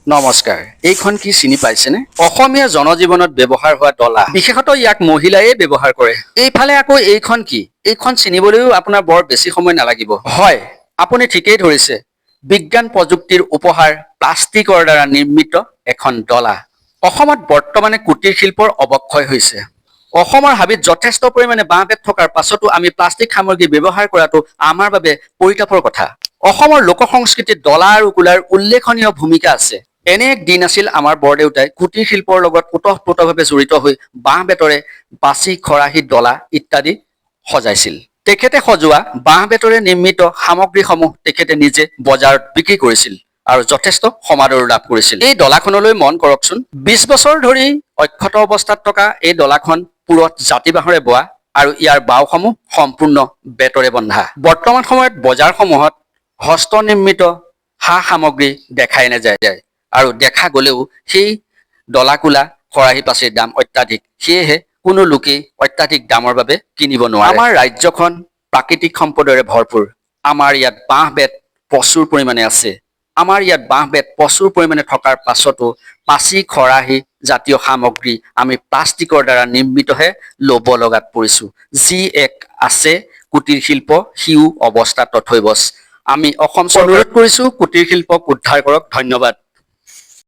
নমস্কাৰ। এইখন কি চিনি পাইছেনে? অসমীয়া জনজীৱনত ব্যৱহাৰ হোৱা ডলা। বিশেষতঃ ইয়াক মহিলাইয়ে ব্যৱহাৰ কৰে। এইফালে আকৌ এইখন কি? এইখন চিনিবলৈও আপোনাৰ বৰ বেছি সময় নালাগিব। হয়, আপুনি ঠিকেই ধৰিছে। বিজ্ঞান প্ৰযুক্তিৰ উপহাৰ প্লাষ্টিকৰ দ্বাৰা নিৰ্মিত এখন ডলা। অসমত বৰ্তমানে কুটিৰ শিল্পৰ অৱক্ষয় হৈছে। অসমৰ হাবিত যথেষ্ট পৰিমাণে বাঁহ বেত থকাৰ পাছতো আমি প্লাষ্টিক সামগ্ৰী ব্যৱহাৰ কৰাটো আমাৰ বাবে পৰিতাপৰ কথা। অসমৰ লোক সংস্কৃতিত ডলা আৰু কুলাৰ উল্লেখনীয় ভূমিকা আছে। এনে এক দিন আছিল আমাৰ বৰদেউতাই কুটিৰ শিল্পৰ লগত ওতঃপ্ৰোতভাৱে জড়িত হৈ বাঁহ বেতৰে বাচি খৰাহী ডলা ইত্যাদি সজাইছিল। তেখেতে সজোৱা বাঁহ বেতৰে নিৰ্মিত সামগ্ৰীসমূহ তেখেতে নিজে বজাৰত বিক্ৰী কৰিছিল আৰু যথেষ্ট সমাদৰো লাভ কৰিছিল। এই ডলাখনলৈ মন কৰকচোন। ২০ বছৰ ধৰি অক্ষত অৱস্থাত থকা এই ডলাখন পুৰত জাতি বাঁহৰে বোৱা আৰু ইয়াৰ বাওসমূহ সম্পূৰ্ণ বেতৰে বন্ধা। বৰ্তমান সময়ত বজাৰসমূহত হস্তনিৰ্মিত সা সামগ্ৰী দেখাই নাযায় আৰু দেখা গলেও সেই ডলা কুলা খৰাহী পাচিৰ দাম অত্যাধিক। সেয়েহে কোনো লোকেই অত্যাধিক দামৰ বাবে কিনিব নোৱাৰে। আমাৰ ৰাজ্যখন প্ৰাকৃতিক সম্পদৰে ভৰপূৰ। আমাৰ ইয়াত বাঁহ বেত প্ৰচুৰ পৰিমাণে আছে। আমাৰ ইয়াত বাঁহ বেত প্ৰচুৰ পৰিমাণে থকাৰ পাছতো পাচি খৰাহী জাতীয় সামগ্ৰী আমি প্লাষ্টিকৰ দ্বাৰা নিৰ্মিতহে ল'ব লগাত পৰিছো। যি এক আছে কুটিৰ শিল্প সিও অৱস্থা তথৈবচ। আমি অসম চৰকাৰক অনুৰোধ কৰিছো কুটিৰ শিল্পক উদ্ধাৰ কৰক। ধন্যবাদ।